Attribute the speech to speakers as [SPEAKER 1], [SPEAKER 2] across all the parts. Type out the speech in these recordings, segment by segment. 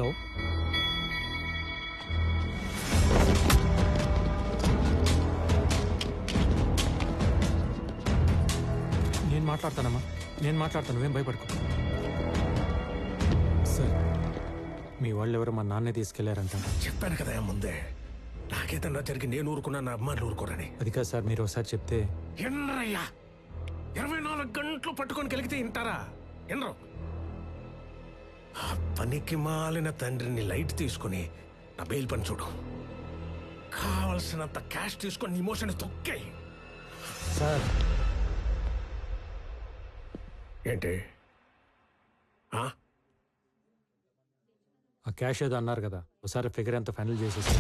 [SPEAKER 1] Hello, నేను మాట్లాడతానమ్మా, నేను మాట్లాడతాను, ఏం భయపడుకో. సార్, మీ వాళ్ళు ఎవరో మా నాన్నే తీసుకెళ్లారంట.
[SPEAKER 2] చెప్పాను కదా ముందే, నాకేదన్నా జరిగి నేను ఊరుకున్నా, నా అమ్మాయిలు ఊరుకోరని.
[SPEAKER 1] అది కాదు సార్, మీరు ఒకసారి చెప్తే.
[SPEAKER 2] ఎన్నరయ్యా, 24 గంటలు పట్టుకొని కలిగితే వింటారా? ఎన్నరు ఆ పనికి మాలిన తండ్రిని లైట్ తీసుకుని నా బెయిల్ పని చూడు. కావలసినంత క్యాష్ తీసుకొని ఇమోషన్ తొక్కాయి.
[SPEAKER 1] సార్,
[SPEAKER 2] ఏంటి
[SPEAKER 1] ఆ క్యాష్ ఏదో అన్నారు కదా, ఒకసారి ఫిగర్ ఎంత ఫైనల్ చేసేసి.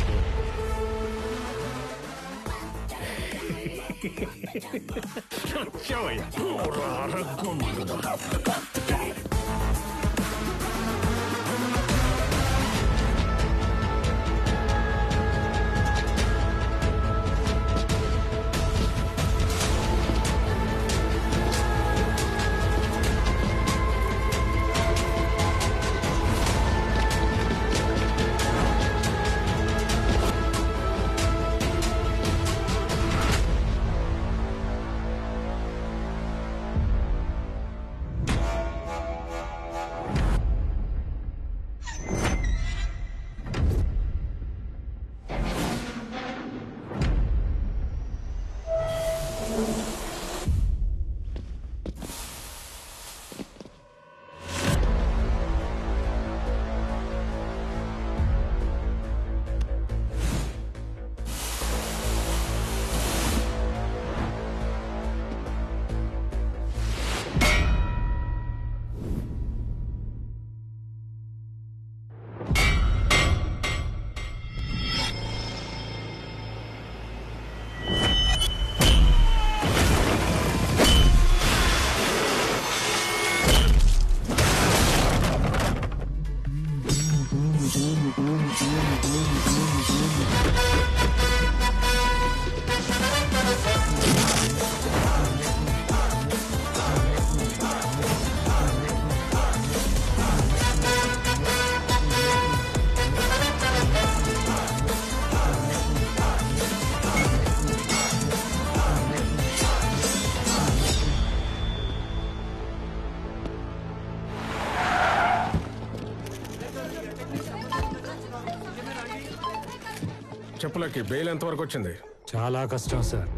[SPEAKER 2] చెప్పులకి బెయిల్ ఎంతవరకు వచ్చింది?
[SPEAKER 1] చాలా కష్టం సార్.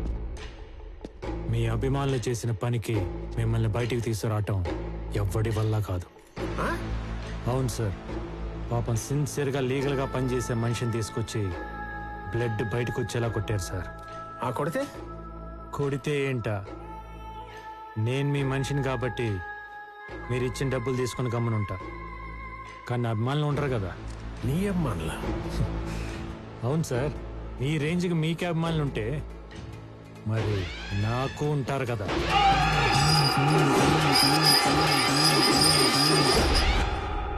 [SPEAKER 1] మీ అభిమానులు చేసిన పనికి మిమ్మల్ని బయటికి తీసుకురావటం ఎవ్వడి వల్ల కాదు. అవును సార్, పాపం సిన్సియర్గా లీగల్గా పనిచేసే మనిషిని తీసుకొచ్చి బ్లడ్ బయటకు వచ్చేలా కొట్టారు సార్. కొడితే ఏంటా, నేను మీ మనిషిని కాబట్టి మీరు ఇచ్చిన డబ్బులు తీసుకుని గమ్మునుంటా. కానీ అభిమానులు ఉంటారు కదా.
[SPEAKER 2] నీ అభిమానులా?
[SPEAKER 1] అవును సార్, మీ రేంజ్కి మీకే అభిమానులు ఉంటే మరి నాకు ఉంటారు కదా.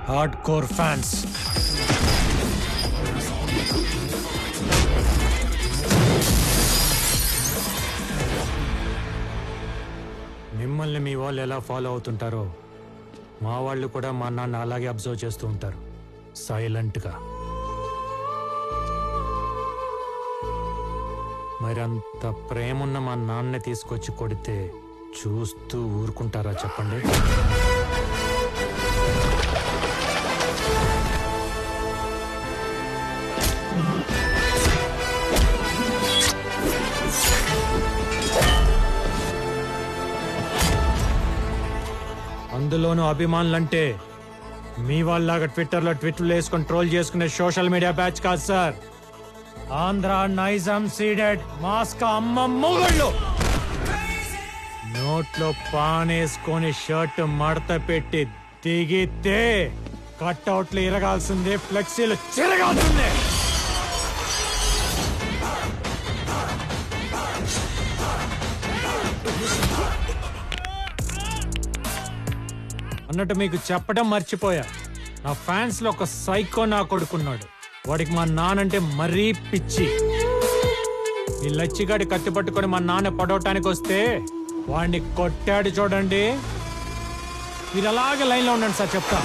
[SPEAKER 1] Hard core fans. మిమ్మల్ని మీ వాళ్ళు ఎలా ఫాలో అవుతుంటారో మా వాళ్ళు కూడా మా నాన్న అలాగే అబ్జర్వ్ చేస్తూ ఉంటారు, సైలెంట్గా. మరి అంత ప్రేమున్న మా నాన్నే తీసుకొచ్చి కొడితే చూస్తూ ఊరుకుంటారా చెప్పండి? అందులోనూ అభిమానులంటే మీ వాళ్ళలాగా ట్విట్టర్లో ట్విట్లు వేసుకొని ట్రోల్ చేసుకునే సోషల్ మీడియా బ్యాచ్ కాదు సార్. ఆంధ్ర నైజాం సీడెడ్ మాస్క అమ్మ మొగుళ్ళు. నోట్లో పానేసుకొని షర్ట్ మడత పెట్టి దిగితే కట్అవుట్లు ఇరగాల్సిందే, ఫ్లెక్సీలు చిరగాల్సిందే. అన్నట్టు మీకు చెప్పడం మర్చిపోయా, నా ఫ్యాన్స్ లో ఒక సైకో నా కొడుకున్నాడు. వాడికి మా నానంటే మరీ పిచ్చి. ఈ లచ్చిగాడి కత్తి పట్టుకొని మా నాన్న పడవటానికి వస్తే వాడిని కొట్టాడు చూడండి. మీరు అలాగే లైన్లో ఉండండి సార్, చెప్తా.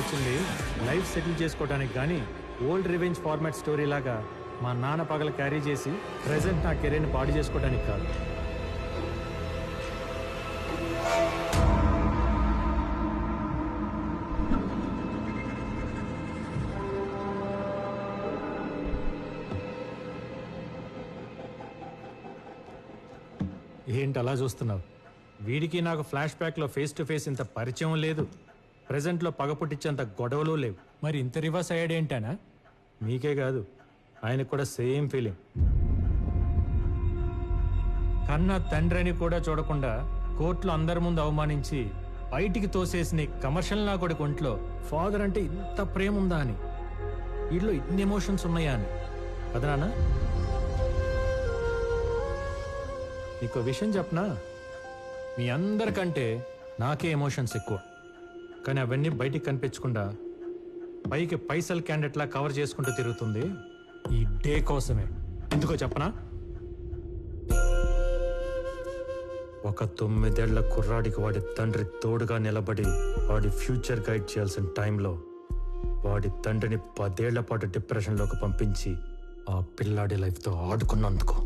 [SPEAKER 1] వచ్చింది లైఫ్ సెటిల్ చేసుకోవడానికి కానీ ఓల్డ్ రివెంజ్ ఫార్మాట్ స్టోరీ లాగా మా నాన్న పగల క్యారీ చేసి ప్రెసెంట్ నా కెరీర్ని పాడు చేసుకోవడానికి కాదు. ఏంటి అలా చూస్తున్నావు? వీడికి నాకు ఫ్లాష్ బ్యాక్లో ఫేస్ టు ఫేస్ ఇంత పరిచయం లేదు, ప్రెజెంట్లో పగ పుట్టించేంత గొడవలు లేవు. మరి ఇంత రివర్స్ అయ్యాడు ఏంటనా? మీకే కాదు, ఆయనకు కూడా సేమ్ ఫీలింగ్. కన్న తండ్రిని కూడా చూడకుండా కోర్టులో అందరి ముందు అవమానించి బయటికి తోసేసిన కమర్షియల్ నా కొడుకు ఒంట్లో ఫాదర్ అంటే ఇంత ప్రేమ ఉందా అని, వీళ్ళు ఇన్ని ఎమోషన్స్ ఉన్నాయా అని. అదనా నీకు విషయం చెప్పనా? మీ అందరికంటే నాకే ఎమోషన్స్ ఎక్కువ, కానీ అవన్నీ బయటికి కనిపించకుండా పైకి పైసల్ క్యాండిడేట్లా కవర్ చేసుకుంటూ తిరుగుతుంది ఈ డే కోసమే. ఎందుకో చెప్పనా? ఒక 9 ఏళ్ల కుర్రాడికి వాడి తండ్రి తోడుగా నిలబడి వాడి ఫ్యూచర్ గైడ్ చేయాల్సిన టైంలో వాడి తండ్రిని 10 ఏళ్ల పాటు డిప్రెషన్లోకి పంపించి ఆ పిల్లాడి లైఫ్తో ఆడుకున్నందుకు.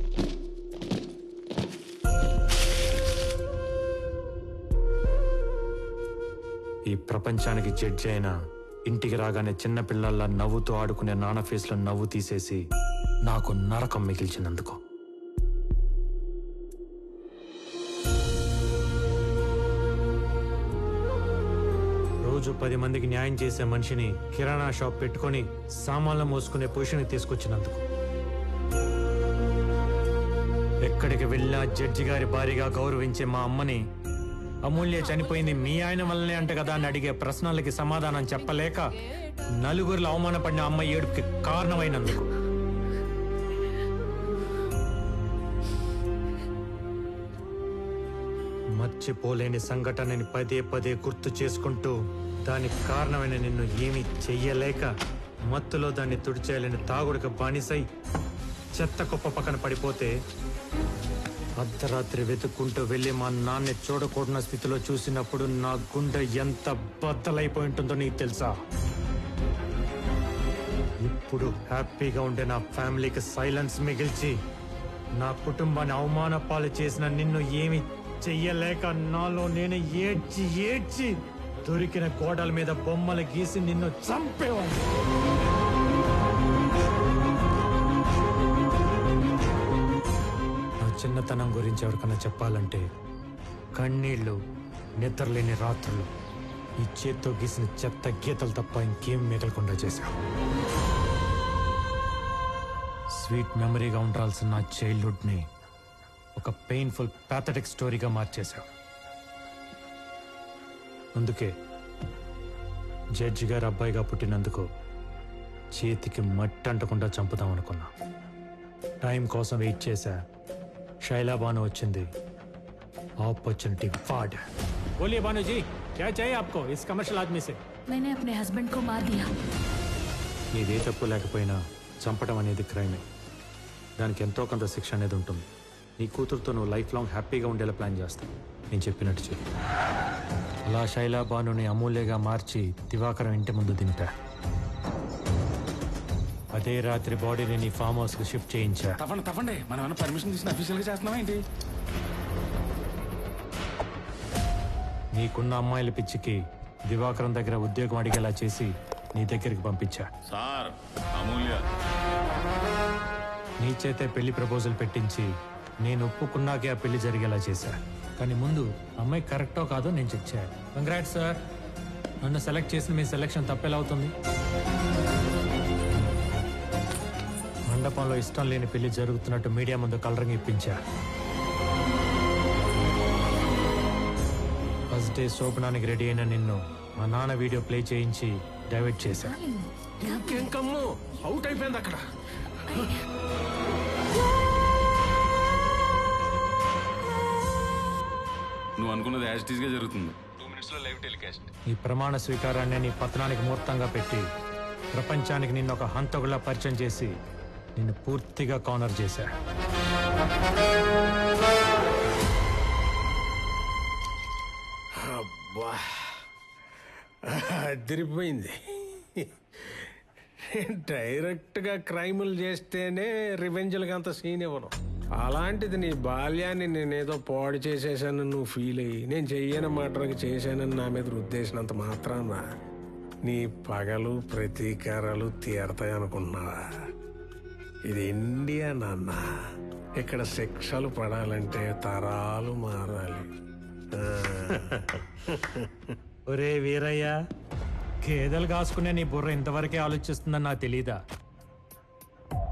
[SPEAKER 1] ఈ ప్రపంచానికి జడ్జి అయినా ఇంటికి రాగానే చిన్న పిల్లల్లా నవ్వుతూ ఆడుకునే నాన్న ఫేస్లో నవ్వు తీసేసి నాకు నరకం మిగిల్చినందుకు. రోజు 10 మందికి న్యాయం చేసే మనిషిని కిరాణా షాప్ పెట్టుకొని సామాన్లు మోసుకునే పొజిషన్కి తీసుకొచ్చినందుకు. ఎక్కడికి వెళ్ళినా జడ్జి గారి భారీగా గౌరవించే మా అమ్మని అమూల్య చనిపోయింది మీ ఆయన వల్లనే అంట కదా అని అడిగే ప్రశ్నలకి సమాధానం చెప్పలేక నలుగురిలో అవమానపడిన అమ్మ ఏడుపుకి కారణమైనందుకు. మర్చిపోలేని సంఘటనని పదే పదే గుర్తు చేసుకుంటూ దానికి కారణమైన నిన్ను ఏమీ చెయ్యలేక మత్తులో దాన్ని తుడిచేయాలని తాగుడికి బానిసై చెత్త కుప్ప పక్కన పడిపోతే అర్ధరాత్రి వెతుక్కుంటూ వెళ్ళి మా నాన్నే చూడకూడన స్థితిలో చూసినప్పుడు నా గుండె ఎంత బద్దలైపోయి ఉంటుందో నీకు తెలుసా? ఇప్పుడు హ్యాపీగా ఉండే నా ఫ్యామిలీకి సైలెన్స్ మిగిల్చి నా కుటుంబాన్ని అవమాన పాలు చేసిన నిన్ను ఏమి చెయ్యలేక నాలో నేను ఏడ్చి ఏడ్చి దొరికిన గోడల మీద బొమ్మలు గీసి నిన్ను చంపేవాడిని. చిన్నతనం గురించి ఎవరికైనా చెప్పాలంటే కన్నీళ్లు, నిద్రలేని రాత్రులు, ఈ చేత్తో గీసిన చెత్త గీతలు తప్ప ఇంకేం మిగలకుండా చేశావు. స్వీట్ మెమరీగా ఉండాల్సిన నా చైల్డ్హుడ్ని ఒక పెయిన్ఫుల్ ప్యాథటిక్ స్టోరీగా మార్చేశావు. అందుకే జడ్జి గారు అబ్బాయిగా పుట్టినందుకు చేతికి మట్టి అంటకుండా చంపుదాం అనుకున్నా. టైం కోసం వెయిట్ చేశా. शैला बानो వచ్చింది. अपॉर्चुनिटी फाड़. बोलिए बानो जी, क्या चाहिए आपको इस कमर्शियल आदमी से?
[SPEAKER 3] मैंने अपने हस्बैंड को मार दिया.
[SPEAKER 1] నీదే తప్పు లేకపోయినా చంపడం అనేది క్రైమే. దానికి ఎంతో కొంత శిక్ష అనేది ఉంటుంది. నీ కూతురుతో నువ్వు లైఫ్ లాంగ్ హ్యాపీగా ఉండేలా ప్లాన్ చేస్తావు. నేను చెప్పినట్టు చెప్పు. అలా శైలా బానుని అమూల్యగా మార్చి దివాకరం ఇంటి ముందు దింపా. అదే రాత్రి బాడీని నీ ఫామ్ హౌస్ కు షిఫ్ట్ చేయించా.
[SPEAKER 4] తప్పండి మనం పర్మిషన్ తీసుకుని అఫీషియల్ గా చేస్తున్నావా ఏంటి?
[SPEAKER 1] నీకున్న అమ్మాయిల పిచ్చికి దివాకరం దగ్గర ఉద్యోగం అడిగేలా చేసి నీ దగ్గరికి పంపించా.
[SPEAKER 4] సార్ అమూల్య
[SPEAKER 1] నీ చేతే పెళ్లి ప్రపోజల్ పెట్టించి నేను ఒప్పుకున్నాకే ఆ పెళ్లి జరిగేలా చేశా. కానీ ముందు అమ్మాయి కరెక్టో కాదో నేను చెక్ చేయాలి. కంగ్రాట్స్ సార్, నన్ను సెలెక్ట్ చేసిన మీ సెలెక్షన్ తప్పెలా అవుతుంది? మండపంలో ఇష్టం లేని పెళ్లి జరుగుతున్నట్టు మీడియా ముందు కలరింగ్ ఇప్పించా. ఫస్ట్ డే శోభనానికి రెడీ అయిన నిన్ను మా నాన్న వీడియో ప్లే చేయించి డైవర్ట్ చేశా.
[SPEAKER 2] ఇంకేం కమ్ము, అవుట్ అయిపోయింది అక్కడ.
[SPEAKER 4] నువ్వు అనుకున్నది యాజ్ ఇట్ ఈస్ గా జరుగుతుంది. 2 minutes లో లైవ్ టెలికాస్ట్.
[SPEAKER 1] ఈ ప్రమాణ స్వీకారాన్ని నీ పతనానికి ముహూర్తంగా పెట్టి ప్రపంచానికి నిన్ను ఒక హంతకులా పరిచయం చేసి నిన్ను పూర్తిగా కార్నర్ చేశా.
[SPEAKER 2] అబ్బా, అదిరిపోయింది. డైరెక్ట్గా క్రైములు చేస్తేనే రివెంజ్లకి అంత సీన్ ఇవ్వను. అలాంటిది నీ బాల్యాన్ని నేనేదో పాడు చేసేసానని నువ్వు ఫీల్ అయ్యి నేను చెయ్యని మాటకి చేశానని నా మీద రుద్దేసినంత మాత్రాన నీ పగలు ప్రతీకారాలు తీరతాయి అనుకుంటున్నావా? ఇది ఇండియా నాన్న. ఇక్కడ శిక్షలు పడాలంటే తరాలు మారాలి.
[SPEAKER 1] ఒరే వీరయ్య, గేదెలు కాసుకునే నీ బుర్ర ఇంతవరకే ఆలోచిస్తుందని నాకు తెలీదా?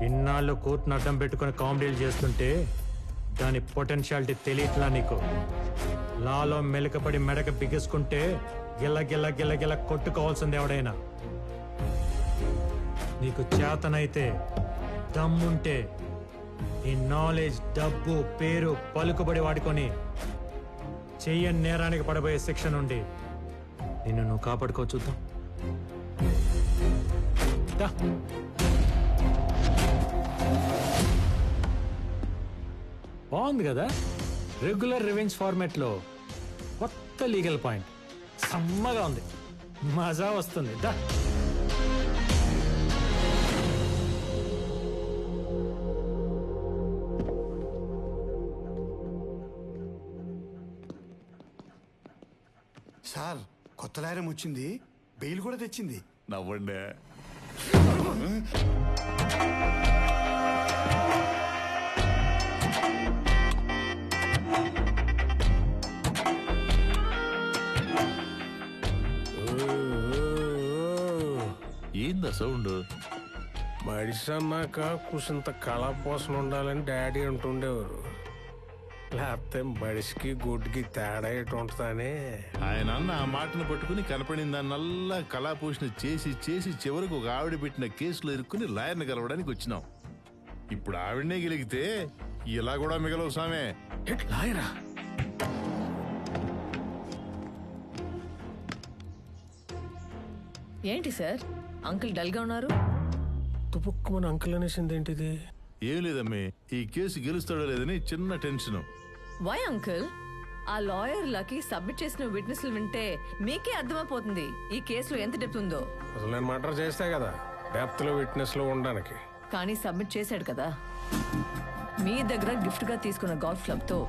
[SPEAKER 1] ఇన్నాళ్ళు కోర్టును అడ్డం పెట్టుకుని కామెడీలు చేస్తుంటే దాని పొటెన్షియాలిటీ తెలియట్లా నీకు? లాలో మెలకపడి మెడక బిగుసుకుంటే గిల్ల గిల్ల గిల్ల గిల్ల కొట్టుకోవాల్సింది ఎవడైనా. నీకు చేతనైతే దమ్ముంటే ఈ నాలెడ్జ్, డబ్బు, పేరు, పలుకుబడి వాడుకొని చెయ్యని నేరానికి పడబోయే శిక్ష నుండి నిన్ను నువ్వు కాపాడుకో చూద్దాం. దా. బాగుంది కదా? రెగ్యులర్ రివెంజ్ ఫార్మాట్లో కొత్త లీగల్ పాయింట్. సమ్మగా ఉంది, మజా వస్తుంది. దా.
[SPEAKER 5] సార్, కొత్త లాయరం వచ్చింది, బెయిల్ కూడా తెచ్చింది.
[SPEAKER 4] నవ్వండి. ఏందా సౌండ్?
[SPEAKER 2] మడిసి అన్నాక కుసింత కళాపోసన ఉండాలని డాడీ అంటుండేవారు. లేకపోతే మడిసికి గుడ్డికి తేడా ఎటు ఉంటుందని.
[SPEAKER 4] ఆయన అన్న ఆ మాటను పట్టుకుని కనపడిన దాన్నల్లా కళాపోషణ చేసి చేసి చివరికి ఒక ఆవిడ పెట్టిన కేసులో ఇరుక్కుని లాయర్ని కలవడానికి వచ్చినాం. ఇప్పుడు ఆవిడనే గెలిగితే ఇలా కూడా మిగలవు సామే.
[SPEAKER 2] లాయరా?
[SPEAKER 6] ఏంటి సార్, అంకుల్ డల్గా ఉన్నారు?
[SPEAKER 2] తుపుక్కుమని అంకుల్ అనేసింది ఏంటిది?
[SPEAKER 4] ఏం లేదమ్మే, ఈ కేసు గెలుస్తాడో లేదని చిన్న టెన్షన్.
[SPEAKER 6] Why uncle? ఆ లాయర్ లకి సబ్మిట్ చేసిన విట్నెస్లు వింటే మీకే అర్థమైపోతుంది ఈ కేసులో ఎంత డెప్త్ ఉందో.
[SPEAKER 2] అసలు నేను మర్డర్ చేస్తే కదా డెప్త్ లో విట్నెస్ లో ఉండడానికి.
[SPEAKER 6] కానీ సబ్మిట్ చేశాడు కదా. మీ దగ్గర గిఫ్ట్ గా తీసుకున్న గోల్ఫ్ క్లబ్ తో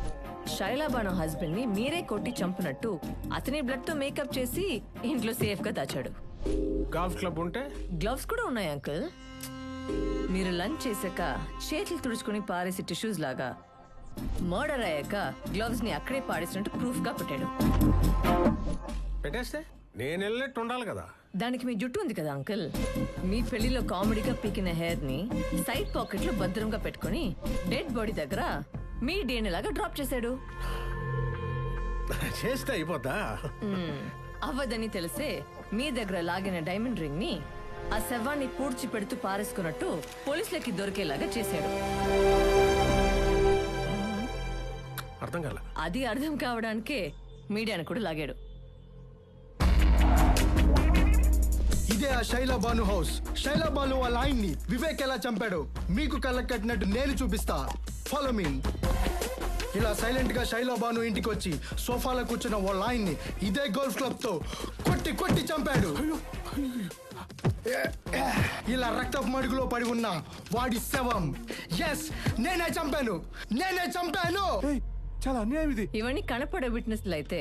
[SPEAKER 6] శైలాబాను హస్బెండ్ ని మీరే కొట్టి చంపినట్టు అతని బ్లడ్ తో మేకప్ చేసి ఇంట్లో సేఫ్ గా దాచాడు.
[SPEAKER 2] గోల్ఫ్ క్లబ్ ఉంటే
[SPEAKER 6] గ్లవ్స్ కూడా ఉన్నాయి అంకుల్. మీరు లంచ్ చేశాక చేతులు తుడుచుకుని పారేసి టిష్యూస్ లాగా మర్డర్ అయ్యాక గ్లవ్స్ ని అక్కడే పాడేసినట్టు ప్రూఫ్ గా పెట్టాడు.
[SPEAKER 2] పెట్టేస్తే నేను వెళ్ళినట్టు ఉండాలి కదా.
[SPEAKER 6] దానికి మీ జుట్టు ఉంది కదా అంకుల్, మీ పెళ్లిలో కామెడీగా పీకిన హెయిర్ ని సైడ్ పాకెట్ లో భద్రంగా పెట్టుకుని డెడ్ బాడీ దగ్గర మీ DNA లాగా డ్రాప్ చేశాడు.
[SPEAKER 2] చేస్తే అయిపోతా.
[SPEAKER 6] అవ్వదని తెలిసే మీ దగ్గర లాగిన డైమండ్ రింగ్ ని ఆ శవాన్ని పూడ్చి పెడుతూ పారేసుకున్నట్టు పోలీసులకి దొరికేలాగా చేశాడు.
[SPEAKER 2] అర్థం కాల.
[SPEAKER 6] అది అర్థం కావడానికే మీడియాను కూడా లాగాడు.
[SPEAKER 5] ఇదే ఆ శైలాబాను హౌస్. శైలాబాను వాళ్ళ ఆయన్ని వివేక్ ఎలా చంపాడు మీకు కళ్ళకు కట్టినట్టు నేను చూపిస్తా. Follow me. ఇలా సైలెంట్ గా శైలాబాను ఇంటికి వచ్చి సోఫాలో కూర్చున్న వాళ్ళ ఆయన్ని ఇదే గోల్ఫ్ క్లబ్ తో కొట్టి కొట్టి చంపాడు. ఇలా రక్తపు మడుగులో పడి ఉన్న వాడి శవం. ఎస్, నేనే చంపాను, నేనే చంపాను.
[SPEAKER 2] చాలా అన్యాయం ఇది.
[SPEAKER 6] ఇవన్నీ కనపడే విట్నెస్లు అయితే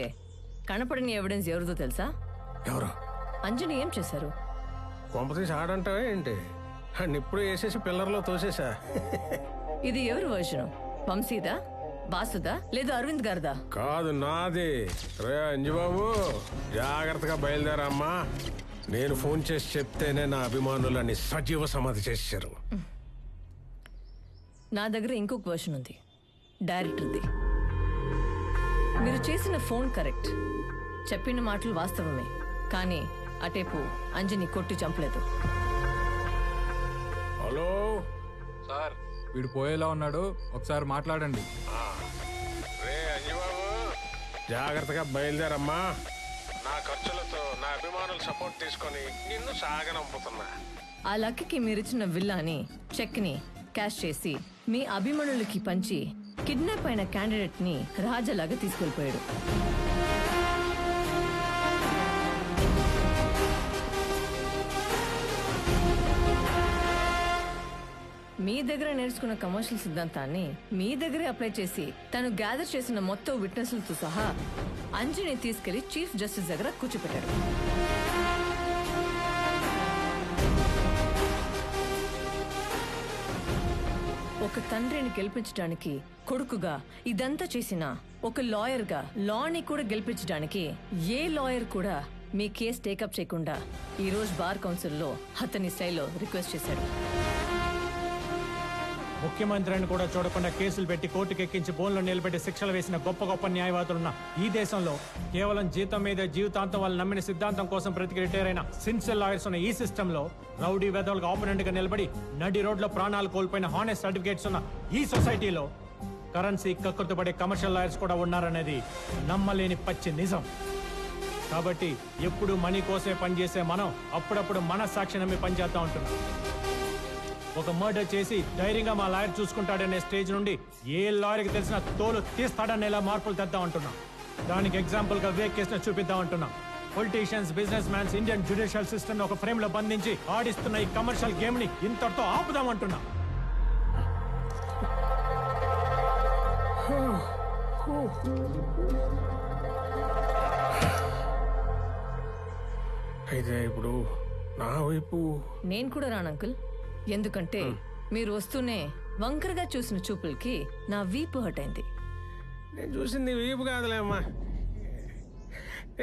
[SPEAKER 6] కనపడని ఎవిడెన్స్ ఎవరిదో తెలుసా?
[SPEAKER 2] ఎవరు?
[SPEAKER 6] అంజని ఏం చేశారు?
[SPEAKER 2] కొంపతీసి ఆడంటావా ఏంటి? అండ్ ఇప్పుడు వేసేసి పిల్లర్లో తోసేసా.
[SPEAKER 6] ఇది ఎవరి వర్షను? వంశీదా, బాసుదా, లేదా అరవింద్ గారిదా?
[SPEAKER 2] కాదు, నాది. రే అంజుబాబు, జాగ్రత్తగా బయలుదేరమ్మా. నేను ఫోన్ చేసి చెప్తేనే నా అభిమానులని సజీవ సమాధి చేశారు.
[SPEAKER 6] నా దగ్గర ఇంకొక వర్షన్ ఉంది, డైరెక్టర్ది. మీరు చేసిన ఫోన్ కరెక్ట్, చెప్పిన మాటలు వాస్తవమే, కానీ అటేపు అంజని కొట్టి చంపలేదు.
[SPEAKER 2] హలో
[SPEAKER 7] సార్, వీడు పోయేలా ఉన్నాడు, ఒకసారి మాట్లాడండి.
[SPEAKER 2] రే అంజుబాబు, జాగ్రత్తగా బయలుదేరమ్మా. నా ఖర్చులతో నా అభిమానులు సపోర్ట్ తీసుకొని నిన్ను సాగనంపుతున్నా.
[SPEAKER 6] ఆ లక్కీకి మీరిచ్చిన విల్లాని, చెక్ ని క్యాష్ చేసి మీ అభిమానులకి పంచి కిడ్నాప్ అయిన క్యాండిడేట్ ని రాజాలాగా తీసుకెళ్లిపోయాడు. మీ దగ్గర నేర్చుకున్న కమర్షియల్ సిద్ధాంతాన్ని మీ దగ్గరే అప్లై చేసి తను గ్యాదర్ చేసిన మొత్తం విట్నెస్లతో సహా అంజుని తీసుకెళ్లి చీఫ్ జస్టిస్ దగ్గర కూర్చోపెట్టాడు. ఒక తండ్రిని గెలిపించడానికి కొడుకుగా ఇదంతా చేసిన ఒక లాయర్గా లాని కూడా గెలిపించడానికి ఏ లాయర్ కూడా మీ కేసు టేకప్ చేయకుండా ఈ రోజు బార్ కౌన్సిల్లో అతని శైలిలో రిక్వెస్ట్ చేశాడు.
[SPEAKER 1] ముఖ్యమంత్రిని కూడా చూడకుండా కేసులు పెట్టి కోర్టుకు ఎక్కించి బోన్లో నిలబెట్టి శిక్షలు వేసిన గొప్ప గొప్ప న్యాయవాదులున్న ఈ దేశంలో కేవలం జీతం మీద జీవితాంతం వాళ్ళు నమ్మిన సిద్ధాంతం కోసం బ్రతికి రిటైర్ అయిన సిన్సియర్ లాయర్స్ ఉన్న ఈ సిస్టంలో రౌడీ వెదవులకు ఆపోనెంట్ గా నిలబడి నడి రోడ్లో ప్రాణాలు కోల్పోయిన హానెస్ట్ సర్టిఫికేట్స్ ఉన్న ఈ సొసైటీలో కరెన్సీ కక్కుర్తుపడే కమర్షియల్ లాయర్స్ కూడా ఉన్నారనేది నమ్మలేని పచ్చి నిజం. కాబట్టి ఎప్పుడు మనీ కోసమే పనిచేసే మనం అప్పుడప్పుడు మన సాక్షి నమ్మి పనిచేస్తా ఉంటున్నాం. ఒక మర్డర్ చేసి ధైర్యంగా మా లాయర్ చూసుకుంటాడనే స్టేజ్ నుండి ఏ లాయర్కి తెలిసిన తోలు తీస్తాడనేలా మార్పులు తెద్దాం అంటున్నాం. దానికి ఎగ్జాంపుల్ గా వేక్ కేసును చూపిద్దాం అంటున్నాం. Politicians, business mans Indian judicial system ఒక ఫ్రేమ్ లో బంధించి ఆడిస్తున్న ఈ కమర్షియల్ గేమ్ ని ఇంతటితో ఆపుదాం అంటున్నాం.
[SPEAKER 2] అయితే ఇప్పుడు నా వైపు
[SPEAKER 6] నేను కూడా రాను అంకుల్. ఎందుకంటే మీరు వస్తూనే వంకరగా చూసిన చూపులకి నా వీపు హట్ అయింది.
[SPEAKER 2] నేను చూసింది వీపు కాదులేమ్మా,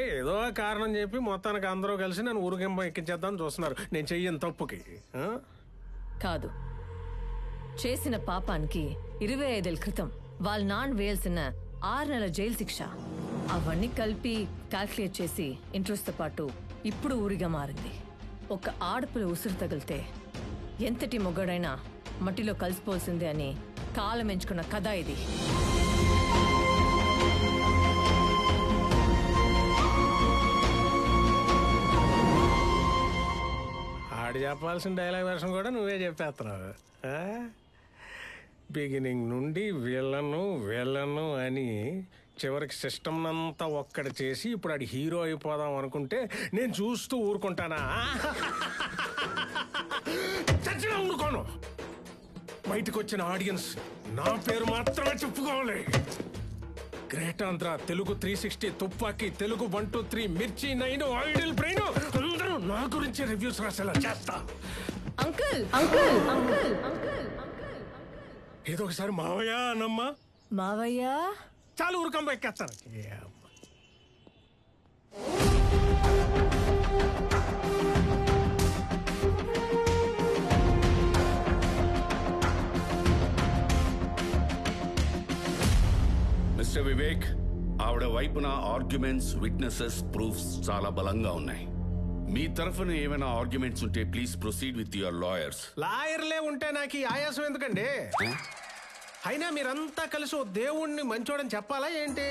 [SPEAKER 2] ఏదో కారణం చెప్పి మొత్తానికి అందరూ కలిసి నన్ను ఊరికింప ఎక్కించేద్దామని చూస్తున్నారు. నేను చెయ్యను తప్పుకి.
[SPEAKER 6] కాదు, చేసిన పాపానికి 25 ఏళ్ల క్రితం వాళ్ళ నాన్న వేయాల్సిన 6 నెలల జైలు శిక్ష అవన్నీ కలిపి క్యాల్కులేట్ చేసి ఇంట్రెస్ట్ తో పాటు ఇప్పుడు ఊరిగా మారింది. ఒక ఆడపిల్ల ఉసురు తగిలితే ఎంతటి మొగ్గడైనా మట్టిలో కలిసిపోల్సిందే అని కాలం ఎంచుకున్న కథ ఇది.
[SPEAKER 2] ఆడు చెప్పాల్సిన డైలాగ్ వర్షన్ కూడా నువ్వే చెప్పేస్తున్నావు. బిగినింగ్ నుండి వీళ్ళను అని చివరికి సిస్టమ్ అంతా ఒక్కడి చేసి ఇప్పుడు ఆడి హీరో అయిపోదాం అనుకుంటే నేను చూస్తూ ఊరుకుంటానా? చచ్చినా ఊరుకోను. బయటకు వచ్చిన ఆడియన్స్ నా పేరు మాత్రమే చెప్పుకోవాలి. గ్రేట్ ఆంధ్ర, తెలుగు 360, తుపాకీ, తెలుగు 1 2 3, మిర్చి 9, ఐడిల్ బ్రెయిన్ అందరూ నా గురించి రివ్యూస్ రాసేలా చేస్తా.
[SPEAKER 6] అంకుల్ అంకుల్ అంకుల్ అంకుల్
[SPEAKER 2] ఏదో ఒకసారి మావయ్య అనమ్మా.
[SPEAKER 6] మావయ్య
[SPEAKER 2] చాలు ఊరుకంబ ఎక్కేస్తాను.
[SPEAKER 8] మిస్టర్ వివేక్, ఆవిడ వైపున ఆర్గ్యుమెంట్స్, విట్నెసెస్, ప్రూఫ్స్ చాలా బలంగా ఉన్నాయి. మీ తరఫున ఏమైనా ఆర్గ్యుమెంట్స్ ఉంటే please proceed with your lawyers.
[SPEAKER 2] లాయర్లే ఉంటే నాకు ఈ ఆయాసం ఎందుకండి? అయినా మీరంతా కలిసి ఓ దేవుణ్ణి మంచోడని చెప్పాలా ఏంటి?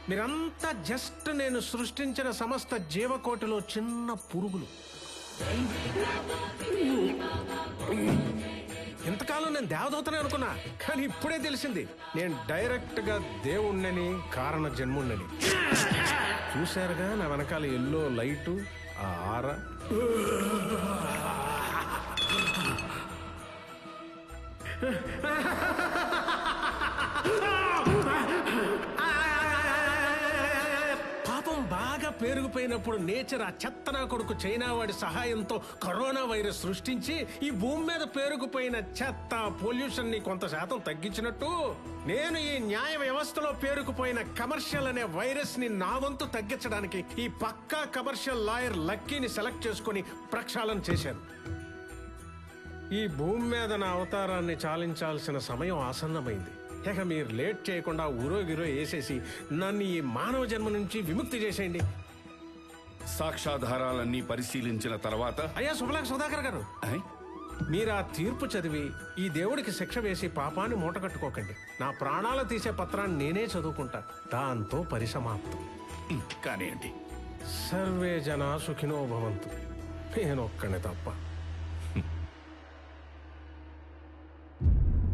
[SPEAKER 2] మీరంతా జస్ట్ నేను సృష్టించిన సమస్త జీవకోటిలో చిన్న పురుగులు. ఇంతకాలం నేను దేవదూతనే అనుకున్నా, కానీ ఇప్పుడే తెలిసింది నేను డైరెక్ట్ గా దేవుణ్ణని, కారణ జన్ముణ్ణని. చూశారుగా నా వెనకాల ఎల్లో లైటు, ఆ ఆరా. పాపం బాగా పేరుకుపోయినప్పుడు నేచర్ ఆ చెత్తనా కొడుకు చైనా వాడి సహాయంతో కరోనా వైరస్ సృష్టించి ఈ భూమి మీద పేరుకుపోయిన చెత్త, పొల్యూషన్ ని కొంత శాతం తగ్గించినట్టు నేను ఈ న్యాయ వ్యవస్థలో పేరుకుపోయిన కమర్షియల్ అనే వైరస్ ని నా వంతు తగ్గించడానికి ఈ పక్కా కమర్షియల్ లాయర్ లక్కీని సెలెక్ట్ చేసుకుని ప్రక్షాళన చేశాను. ఈ భూమి మీద నా అవతారాన్ని చాలించాల్సిన సమయం ఆసన్నమైంది. ఇక మీరు లేట్ చేయకుండా ఊరో వేసేసి నన్ను ఈ మానవ జన్మ నుంచి విముక్తి చేసేయండి.
[SPEAKER 8] సాక్ష్యాధారాలన్నీ పరిశీలించిన తర్వాత
[SPEAKER 2] అయ్యా సుభలాక్ సుధాకర్ గారు, మీరు ఆ తీర్పు చదివి ఈ దేవుడికి శిక్ష వేసి పాపాన్ని మూటగట్టుకోకండి. నా ప్రాణాలు తీసే పత్రాన్ని నేనే చదువుకుంటా, దాంతో పరిసమాప్తం.
[SPEAKER 8] కానివ్వండి.
[SPEAKER 2] సర్వే జనా సుఖినో భవంతు. నేనొక్కనే తప్ప.